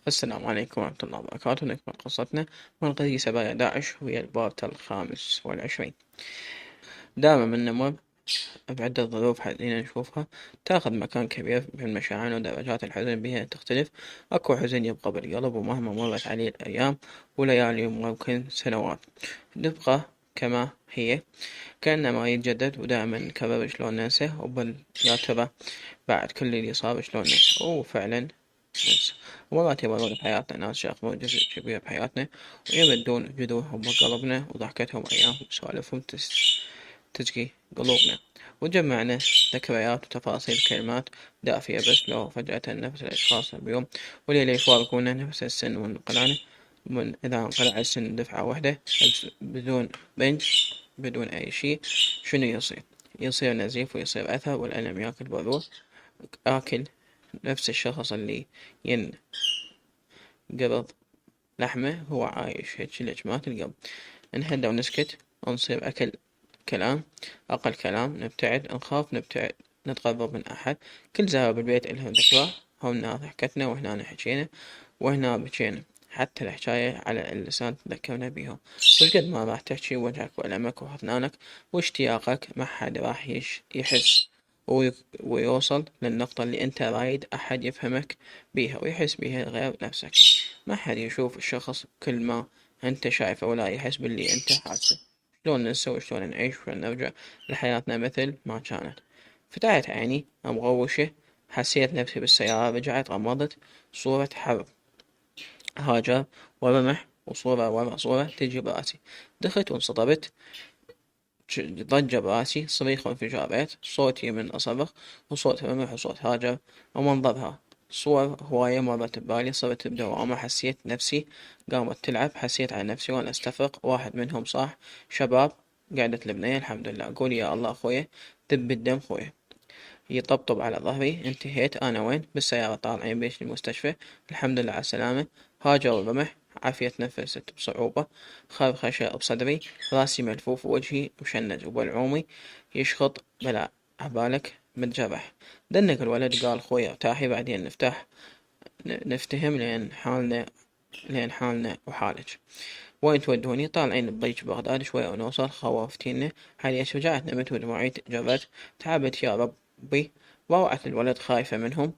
السلام عليكم ورحمة الله وبركاته. نكمل قصتنا من قضية سبايا داعش وهي البارت ال25. دائما من نمر بعدة ظروف حاليا نشوفها تاخذ مكان كبير في المشاعر، ودرجات الحزن بها تختلف. أكو حزن يبقى بالقلب، ومهما مرت عليه الأيام وليالي وممكن سنوات تبقى كما هي، كأنما يتجدد ودائما نكرر شلون ننسى. وبل يا ترى بعد كل اللي صار شلون ننسى؟ وفعلا ننسى. ومرات يمرون بحياتنا ناس شافوا جزء كبير بحياتنا ويمدون جذورهم بقلبنا، وضحكتهم أيامهم وسوالفهم تجكي قلوبنا، وجمعنا ذكريات وتفاصيل كلمات دافية. بس لو فجأة نفس الأشخاص بيوم وليلة يفارقونا، نفس السن وانقلانا، من إذا انقلع السن دفعة واحدة بدون بنج، بدون أي شيء، شنو يصير؟ يصير نزيف ويصير أثر، والألم ياكل بالروح. آكل نفس الشخص اللي ينقبض لحمه هو عايش، هيج لجمات القلب. نهدى ونسكت، نصير أكل كلام، أقل كلام، نبتعد، نخاف نبتعد، نتقرب من أحد. كل زاوية بالبيت إلها ذكرى، هنا ضحكتنا وهنا حكينا وهنا بكينا. حتى الحكاية على اللسان تذكرنا بيهم. وش قد ما راح تحكي وجهك وألمك وحزنانك واشتياقك، ما حد راح يحس ويوصل للنقطة اللي انت رايد أحد يفهمك بيها ويحس بيها غير نفسك. ما حد يشوف الشخص كل ما انت شايفه، ولا يحس باللي انت حاسه. شلون ننسى وشلون نعيش وشلون نرجع لحياتنا مثل ما كانت؟ فتحت عيني مغوشة، حسيت نفسي بالسيارة، رجعت غمضت. صورة حرب، هاجر ورمح، وصورة ورا صورة تجي براسي. دخلت وانصدمت، ضج براسي، صريخ وانفجارات، صوتي من أصرخ، وصوت رمح وصوت هاجر ومنظرها. صور هواية مرت ببالي، صرت بدوامة. حسيت نفسي قامت تلعب، حسيت على نفسي وأنا أستفرق. واحد منهم صاح: شباب، قعدت البنية. الحمد لله، أقول يا الله خويا، دب الدم خويا. يطبطب على ظهري. انتهيت. أنا وين؟ بالسيارة طالعين بيش المستشفى. الحمد لله على السلامة. هاجر ورمح. عافية، تنفست بصعوبة، خرخشة بصدري، راسي ملفوف، ووجهي مشنج، وبلعومي يشخط. بلا عبالك متجرح. دنك الولد قال: خويا ارتاحي، بعدين نفتهم لين حالنا وحالك. وين تودوني؟ طالعين بضيج بغداد، شوي ونوصل. خوفتينا علي، شجعت، نمت ودموعي جرت. تعبت يا ربي. روعت الولد خايفة منهم،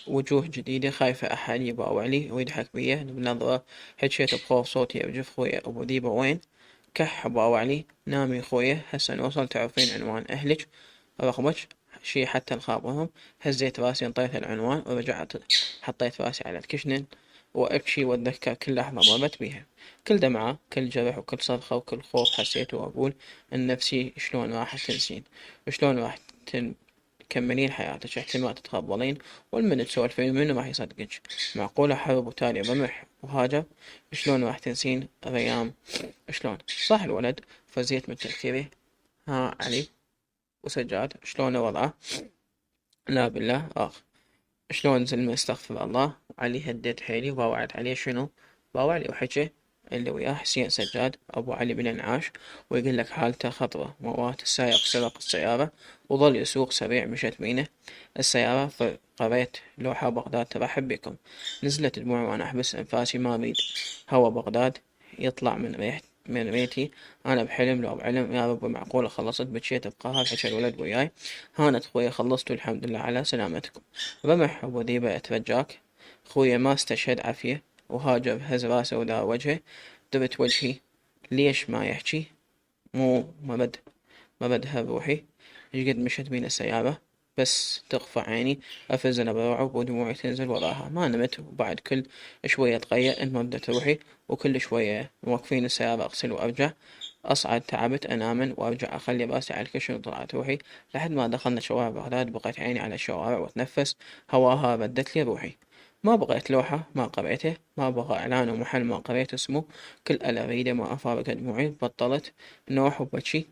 وجوه جديدة خايفة أحد يباوع لي ويضحك بيه بنظرة. حجيت بخوف، صوتي يرجف: خويا أبو ذيبة وين؟ كح باوع لي: نامي خويا، هسه نوصل، تعرفين عنوان أهلك، رقمك، شي حتى نخابرهم. هزيت راسي، انطيت العنوان، ورجعت حطيت راسي على الكشنن وأبكي وأتذكر كل لحظة مرت بيها، كل دمعة، كل جرح، وكل صرخة، وكل خوف حسيته. وأقول إن نفسي: شلون راح تنسين؟ وشلون راح تكملين حياتك؟ احتمال تتخبلين، والمن تسولفين منو راح يصدقك؟ معقولة حرب وتالي رمح وهاجر؟ شلون راح تنسين ريام؟ شلون؟ صح الولد. فزيت من تفكيري. ها علي وسجاد شلون وضعه؟ لا بالله آخ. شلون زلمة؟ استغفر الله. علي هديت حيلي وباوعت عليه. شنو؟ باوع لي وحكى اللي وياه حسين سجاد أبو علي بن انعاش، ويقول لك حالته خطرة. موات السايق سرق السيارة وظل يسوق سريع، مشت بينه السيارة. فقريت لوحة: بغداد ترحب بكم. نزلت دموعي وأنا أحبس أنفاسي، ما أريد هوا بغداد يطلع من ريتي. أنا بحلم لو بعلم. يا رب معقولة خلصت؟ بكيت بقهر. حكى الولد وياي: هانت خويا، خلصت والحمد لله على سلامتكم. رمح أبو ذيبة: أترجاك خويا، ما استشهد عافية. وهاجر هز راسه ودار وجهه. درت وجهي: ليش ما يحكي؟ مو ما بدها بروحي. ايش قد مشت بين السيارة، بس تخفى عيني أفز أنا برعب ودموعي تنزل وراها. ما نمت، وبعد كل شوية أتغير إن مدة روحي، وكل شوية موقفين السيارة أغسل وأرجع أصعد. تعبت أنامن وأرجع أخلي راسي على الكشن، وطلعت روحي لحد ما دخلنا شوارع بغداد. بقيت عيني على الشوارع وأتنفس هواها، ردت لي روحي. ما بغيت لوحة ما قريته، ما بغى إعلان ومحل ما قريت اسمه. كل ألا أريده ما أفارق دموعي. بطلت نوح وبكي.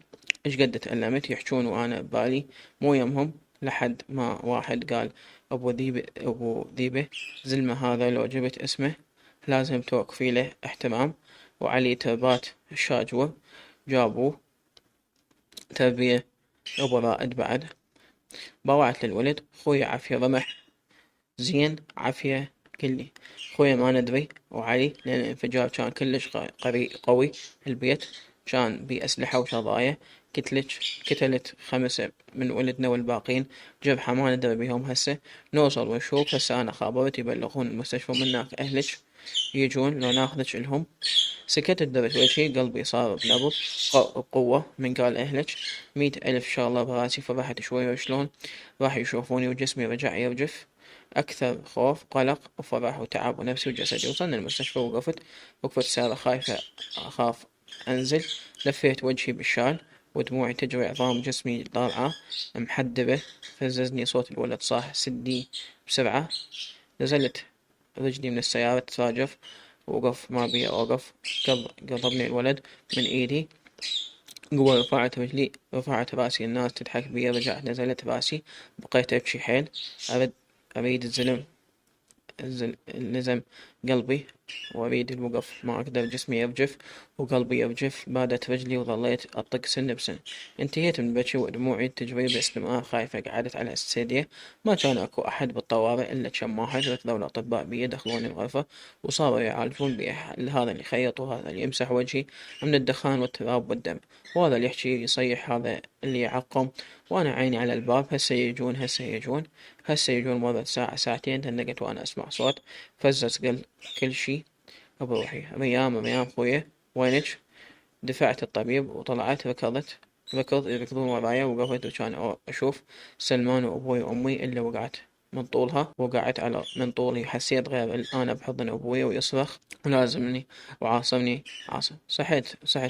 ايش قد تألمت يحجون وأنا ببالي مو يمهم. لحد ما واحد قال: أبو ذيبة زلمة هذا لو جبت اسمه لازم توقفي له احترام. وعلي تربات الشاجور جابوه تربية. أبو رائد بعد. باوعت للولد: خوي عافية رمح زين، عافية كلي. خويا ما ندري وعلي لأن الانفجار كان كلش قوي. البيت كان بيه أسلحة وشظايا. كتلت 5 من ولدنا والباقين جرحى ما ندري بيهم هسه. نوصل ونشوف هسه أنا خابرت يبلغون المستشفى من هناك أهلك يجون لو ناخذك لهم. سكتت درت وجهي قلبي صار بنبض بقوة من قال أهلك 100,000 شغلة براسي. فرحت شوي وشلون راح يشوفوني وجسمي رجع يرجف. أكثر خوف قلق وفرح وتعب ونفسي وجسدي. وصلنا المستشفى وقفت سارة خايفة أخاف أنزل. لفيت وجهي بالشال ودموعي تجري عظام جسمي طالعة محدبة. فززني صوت الولد صاح سدي بسرعة. نزلت رجلي من السيارة تتراجف وقف ما بي أوقف. قضبني الولد من إيدي قوة. رفعت راسي الناس تضحك بي. رجعت نزلت راسي بقيت أبكي حيل. أريد لزم قلبي وأريد الوقف. ما أقدر جسمي يرجف وقلبي يرجف. بادت رجلي وظليت أطق سن بسن. انتهيت من بكي ودموعي تجري باستمرار. خايفة قعدت على السيدية. ما كان أكو أحد بالطوارئ إلا كم واحد. ركضوا الأطباء بي دخلوني الغرفة وصاروا يعالجون بي. هذا اللي يخيط وهذا اللي يمسح وجهي من الدخان والتراب والدم وهذا اللي يحكي يصيح هذا اللي يعقم. وأنا عيني على الباب. هسه يجون مرة ساعة ساعتين. تنقت وأنا أسمع صوت فزز كل شي بروحي. ريام خويا وينك؟ دفعت الطبيب وطلعت يركضون ورايا. وقفت وكان أشوف سلمان وأبوي وأمي إلا وقعت على من طولي. حسيت غير أنا بحضن أبوي ويصرخ ولازمني وعاصمني. صحيت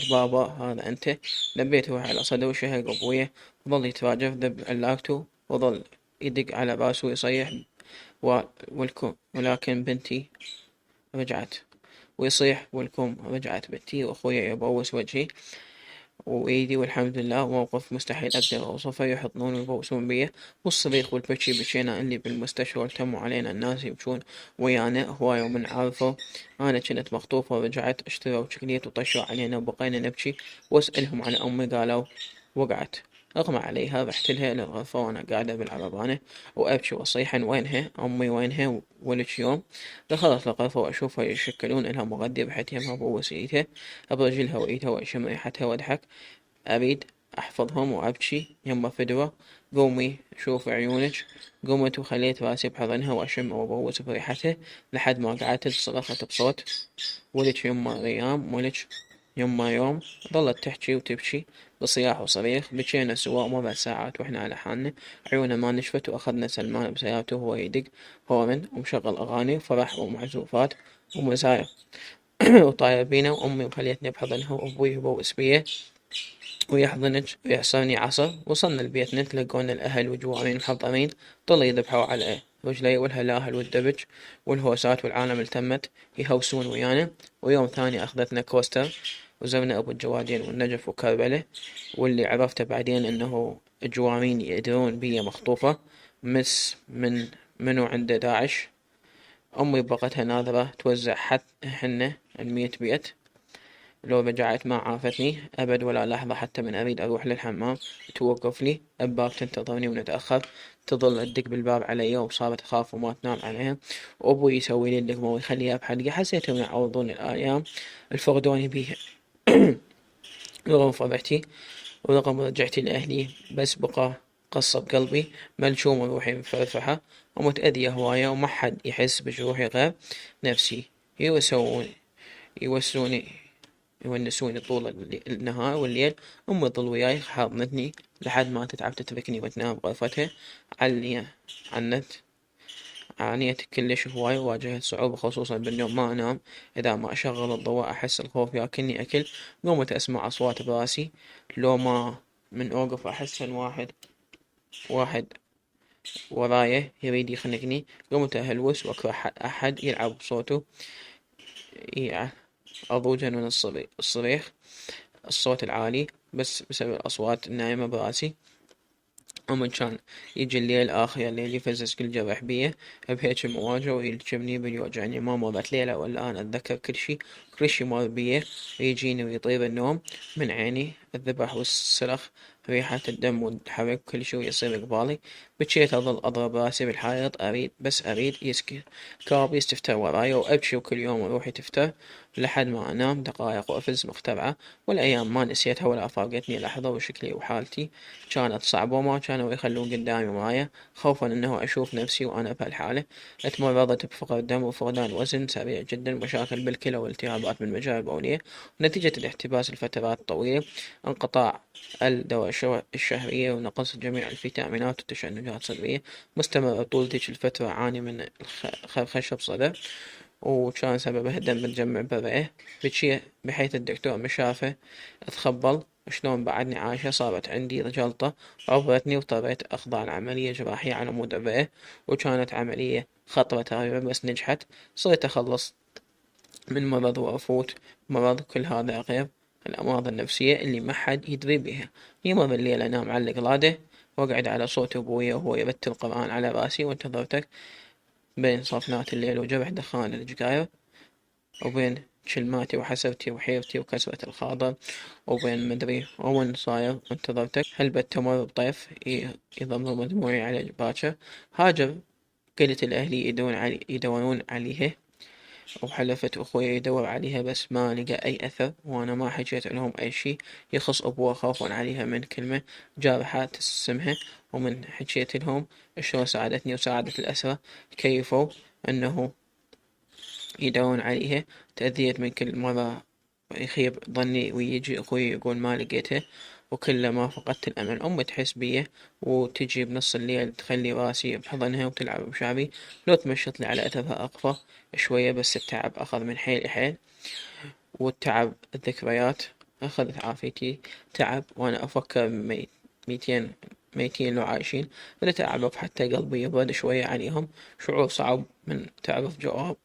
بابا هذا أنت؟ لبيت روحي على صدر وشهق أبوي وظل يتراجف ذب علاقته وظل يدق على راسه ويصيح ولكن بنتي رجعت ويصيح رجعت بنتي. وأخويا يبوس وجهي وإيدي والحمد لله. موقف مستحيل أقدر أوصفه. يحضنون ويبوسون بيه والصريخ والبكي. بكينا اللي بالمستشفى والتموا علينا الناس يبكون ويانا هواية ومن عارفه أنا كنت مخطوفة. ورجعت اشتروا شكليت وطشوا علينا وبقينا نبكي واسألهم عن أمي قالوا وقعت. أغمى عليها. رحت لها للغرفة وأنا قاعدة بالعربانة وأبكي وأصيح وينها أمي وينها ولك يوم. دخلت الغرفة وأشوفها يشكلون إلها مغدي. رحت يمها بوس إيدها برجلها وإيدها وأشم ريحتها وأضحك. أريد أحفظهم وأبكي يما فدوة. قومي شوف عيونك. قمت وخليت راسي بحضنها وأشم وأبوس بريحتها لحد ما قعدت. صرخت بصوت ولك يما ريام ولك يما يوم. ظلت تحكي وتبكي بصياح وصريخ. بكينا سوا مرة ساعات وإحنا على حالنا. عيوننا ما نشفت. وأخذنا سلمان بسيارته وهو يدق هورن ومشغل أغاني وفرح ومعزوفات ومزايا وطاير بينا. وأمي وخليتني بحضنها وأبوي يبوس بيه ويحضنك ويعصرني عصر. وصلنا البيت نتلقون الأهل وجوعين محضرين. طلوا يذبحوا على رجلي والهلاهل والدبج والهوسات والعالم التمت يهوسون ويانا. ويوم ثاني أخذتنا كوستر وزرنا أبو الجوادين والنجف وكربلة. واللي عرفته بعدين إنه الجوامين يدرون بي مخطوفة منو عنده داعش. أمي بقتها ناظرة توزع حنة 100 بيت. لو رجعت ما عافتني أبد ولا لحظة حتى من أريد أروح للحمام توقف لي الباب تنتظرني ونتأخر. تظل تدق بالباب علي وصارت أخاف وما تنام عليها. وأبوي يسوي لي اللقمة ويخليها بحلقي. حسيتهم يعوضون الأيام الفقدوني بيها رغم فرحتي ورغم رجعتي لأهلي. بس بقى قصة بقلبي ملشوم وروحي مفرفحة ومتأذية هواية وما حد يحس بجروحي غير نفسي. يوسوني يونسوني طول النهار والليل. أمي تظل وياي حاضنتني لحد ما تتعب تتركني وتنام بغرفتها. عنت عانيت كلش هواي وواجهت صعوبة خصوصا بالنوم. ما أنام إذا ما أشغل الضوء. أحس الخوف ياكلني أكل. قمت أسمع أصوات براسي لو ما من أوقف أحس إن واحد ورايا يريد يخنقني. قمت أهلوس وأكره أحد يلعب بصوته أضوجا من الصريخ الصوت العالي بس بسبب الأصوات النايمة براسي. ومن كان يجي الليل آخر الليل يفزز كل جرح بيه بهيج مواجهة ويلجمني باليوجعني. ما مرت ليلة ولا أنا أتذكر كل شي مر بيه ويجيني ويطير النوم من عيني. الذبح والصرخ ريحة الدم والحرق كل شي يصير قبالي. بجيت أظل أضرب راسي بالحائط أريد يسكت كوابيس تفتر وراي وأبكي وكل يوم روحي تفتر لحد ما أنام دقايق وأفز مخترعة. والأيام ما نسيتها ولا فارقتني لحظة وشكلي وحالتي كانت صعبة وما كانوا يخلون قدامي مراية خوفا أنه أشوف نفسي وأنا بهالحالة. اتمرضت بفقر دم وفقدان وزن سريع جدا ومشاكل بالكلى والتهابات بالمجاري البولية نتيجة الاحتباس لفترات طويلة انقطاع الدواء الشهرية ونقص جميع الفيتامينات وتشنجات صدرية مستمرة طول ذيك الفترة أعاني من خشب صدر وكان سببه دم متجمع بالرئة بحيث الدكتور مشافه اتخبل شلون بعدني عايشة. صارت عندي جلطة عبرتني واضطريت أخضع لعملية جراحية على عمود الرئة وكانت عملية خطرة تقريبا بس نجحت. صرت أخلص من مرض وأفوت مرض. كل هذا غير الأمراض النفسية اللي ما حد يدري بيها. يمر الليل أنام على القلادة وأقعد على صوت أبويا وهو يرتل القرآن على راسي وانتظرتك بين صفنات الليل وجرح دخان الجقاير وبين كلماتي وحسرتي وحيرتي وكسرة الخاطر وبين مدري وين صاير وانتظرتك هل تمر بطيف يضمن دموعي على باكر. هاجر قلت لأهلي يدورون عليها وحلفت أخوي يدور عليها بس ما لقى أي أثر وأنا ما حكيت لهم أي شي يخص أبوها خوفا عليها من كلمة جارحة تسمها. ومن حكيت لهم شلون ساعدتني وساعدت الأسرة كيفوا أنه يدورون عليها. تأذيت من كل مرة يخيب ظني ويجي أخوي يقول ما لقيته وكلما فقدت الأمل أمي تحس بيه وتجي بنص الليل تخلي راسي بحضنها وتلعب بشعري لو تمشط لي على أثرها أقفى شوية بس التعب أخذ من حيل حيل والتعب الذكريات أخذت عافيتي تعب وأنا أفكر ميتين لو عايشين. بدأت أعرف حتى قلبي يبرد شوية عليهم شعور صعب من تعرف جواب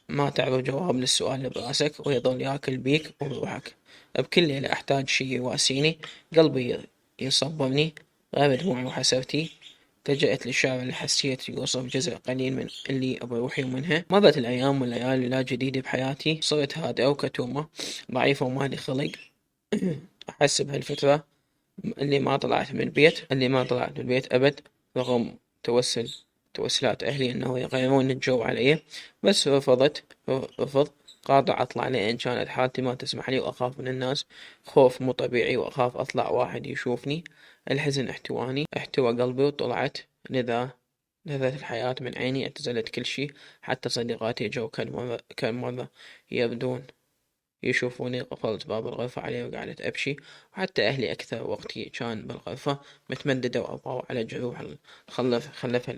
ما تعرف جواب للسؤال اللي براسك ويظل ياكل بيك وبروحك. بكل ليلة أحتاج شي يواسيني قلبي يصبرني غير دموعي وحسرتي. لجأت للشعر اللي حسيت يوصف جزء قليل من اللي بروحي ومنها. مرت الأيام والليالي لا جديد بحياتي صرت هادئة وكتومة ضعيفة ومالي خلق أحس بهالفترة اللي ما طلعت من البيت أبد رغم توسلات أهلي إنه يغيرون الجو علي بس رفض قاطع أطلع لأن كانت حالتي ما تسمح لي وأخاف من الناس خوف مو طبيعي وأخاف أطلع واحد يشوفني. الحزن احتوى قلبي وطلعت لذة الحياة من عيني اعتزلت كل شي حتى صديقاتي جو كل مرة يبدون يشوفوني قفلت باب الغرفة علي وقعدت أبكي. وحتى أهلي أكثر وقتي كان بالغرفة متمددة وأبغوا على جروح خلف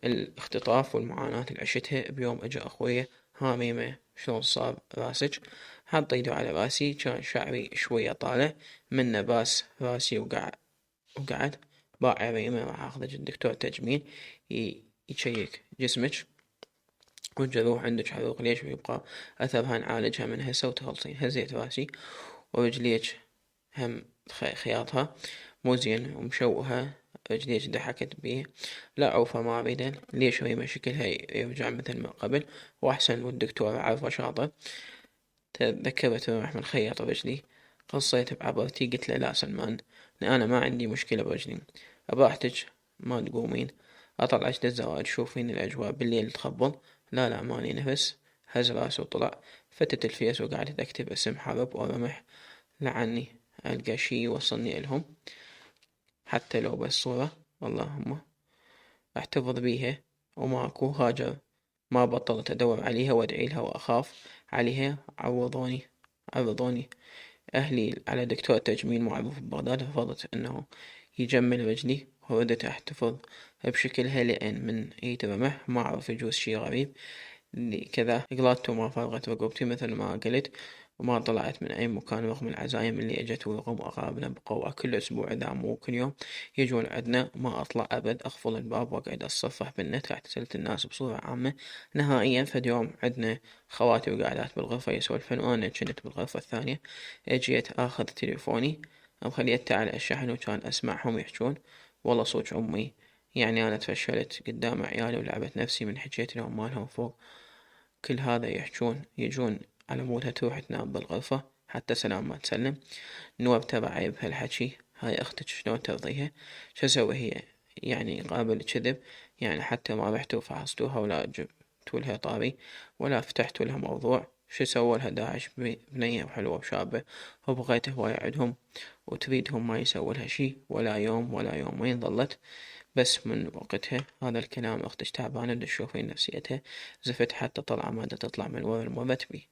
الاختطاف والمعاناة اللي عشتها. بيوم أجا أخوي ها ميمة شلون صار راسك حط يده على راسي كان شعري شوية طالع منه باس راسي وقعد باع ريمة راح أخذك الدكتور تجميل يشيك جسمك والجروح عندك حروق ليش ويبقى أثرها نعالجها من هسه وتخلصين. هزيت راسي ورجليك هم خياطها مو زين ومشوهة رجليك ضحكت بيه لا عوفة ما أريده ليش ريمة شكلها يرجع مثل ما قبل وأحسن والدكتور عارفة شاطر. تذكرت روح من خياط رجلي قصيت بعبرتي قلت له لا سلمان أنا ما عندي مشكلة برجلي براحتك ما تقومين أطلعك للزواج شوفين الأجواء بالليل تخبل. لا ماني نفس هز راسه وطلع فتت الفيس وقعدت أكتب اسم حرب ورمح لعني ألقى شي يوصلني إلهم حتى لو بس صورة اللهم أحتفظ بيها. وماكو هاجر ما بطلت أدور عليها وأدعي لها وأخاف عليها. عوضوني أهلي على دكتور تجميل معروف ببغداد رفضت إنه يجمل رجلي وردت أحتفظ بشكلها لأن من يترمح ما أعرف يجوز شي غريب كذا قلادته وما فرغت رقبتي مثل ما قلت وما طلعت من أي مكان رغم العزايم اللي أجت ورغم أقاربنا بقوة كل أسبوع إذا مو كل يوم يجون عندنا ما أطلع أبد أقفل الباب وأقعد أتصفح بالنت اعتزلت الناس بصورة عامة نهائيا. فد يوم عندنا خواتي وقاعدات بالغرفة يسولفن وأنا كنت بالغرفة الثانية أجيت آخذ تليفوني خليته على الشحن وكان أسمعهم يحجون والله صوت أمي يعني أنا تفشلت قدام عيالي ولعبت نفسي من حكيت لهم مالهم فوق كل هذا يحجون يجون على مودها تروح تنام بالغرفة حتى سلام ما تسلم. نوب ترى عيب هالحكي، هاي أختك شلون ترضيها؟ شو أسوي هي؟ يعني قابل كذب؟ يعني حتى ما رحتوا فحصتوها ولا جبتولها طاري ولا فتحتوا لها موضوع؟ شو سوولها داعش بنية وحلوة وشابة وبغيت هواي عندهم وتريدهم ما يسوولها شي ولا يوم ولا يومين ظلت بس من وقتها؟ هذا الكلام أختش تعبانة تشوفين نفسيتها زفت حتى طلع ما تطلع من ورا المرت بي.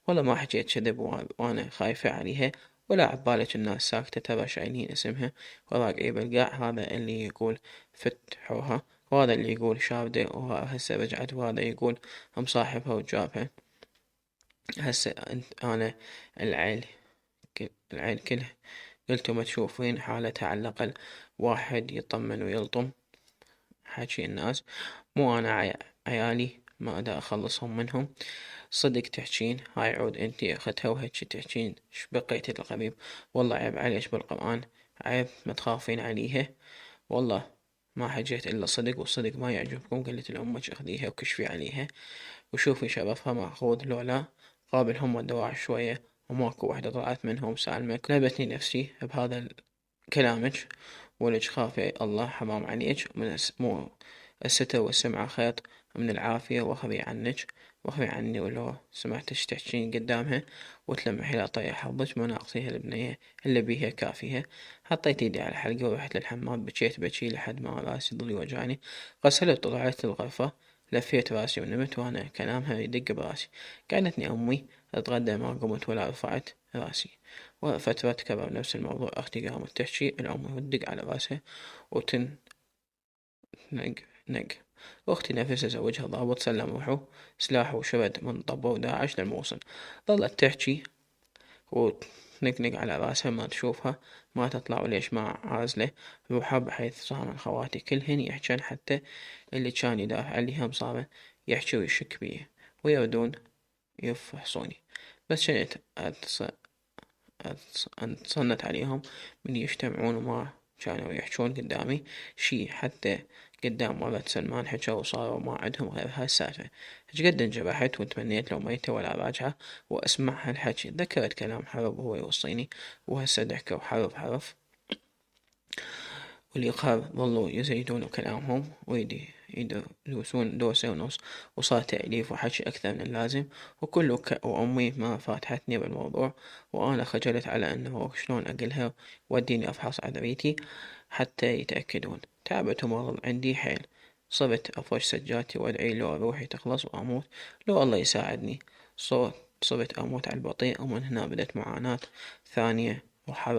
والله ما حكيت كذب وأنا خايفة عليها ولا عبالك الناس ساكتة ترى شايلين اسمها وراقعين بالقاع. هذا اللي يقول فتحوها وهذا اللي يقول شاردة وهسه رجعت وهذا يقول مصاحبها وجابها. هسه أنا العيل العيل كله قلتوا ما تشوفين حالتها على الأقل واحد يطمن ويلطم حكي الناس. مو أنا عيالي ما أدا أخلصهم منهم. صدق تحجين هاي عود انتي اختها وهيجي تحجين شبقيت الغريب. والله عيب عليش بالقرآن، عيب ما تخافين عليها. والله ما حجيت إلا صدق والصدق ما يعجبكم. قلت لأمك اخذيها وكشفي عليها وشوفي شرفها ماخوذ لو لا. قابلهم ودواع شوية وماكو وحدة طلعت منهم سالمك. لعبتني نفسي بهذا كلامك ولج خافي الله حرام عليك من مو الستر والسمعة خيط من العافية واخذي عنك واخذي عني. ولو سمعتش تحجين قدامها وتلمحي لا طيح حظك ما ناقصيها البنية اللي بيها كافيها. حطيت ايدي على حلقي ورحت للحمام بكيت بكي لحد ما راسي ضل يوجعني. غسلت وطلعت الغرفة لفيت راسي ونمت وانا كلامها يدق براسي. كانتني امي اتغدى ما قمت ولا رفعت راسي. وفترة تكرر نفس الموضوع. أختي قامت تحكي الأم وتدق على راسها وتنق نق. أختي نفسها زوجها ضابط سلم روحه سلاحه وشرد من طبه داعش للموصل. ظلت تحكي وتنقنق على راسها ما تشوفها ما تطلع وليش ما عازلة روحها بحيث صار خواتي كلهن يحجن حتى اللي كان يدافع عليهم صار يحكي ويشك بيه ويردون يفحصوني. بس كنت اتصنت عليهم من يجتمعون وما كانوا يحجون قدامي شي حتى قدام ولد سلمان حجوا وصاروا ما عندهم غير هالسالفة. ايش قد انجرحت وتمنيت لو ميتة ولا راجعة واسمع هالحكي. ذكرت كلام حرب وهو يوصيني وهسه ضحكوا حرف حرف واليقار ظلوا يزيدون كلامهم يدوسون دوسة ونص وصار تأليف وحكي أكثر من اللازم وكله وأمي ما فاتحتني بالموضوع وأنا خجلت على أنه شلون أقلها وديني أفحص عذريتي حتى يتأكدون. تعبت ومرض عندي حيل. صرت أفرش سجادتي وأدعي لو روحي تخلص وأموت لو الله يساعدني. صرت أموت على البطيء ومن هنا بدت معاناة ثانية وحرب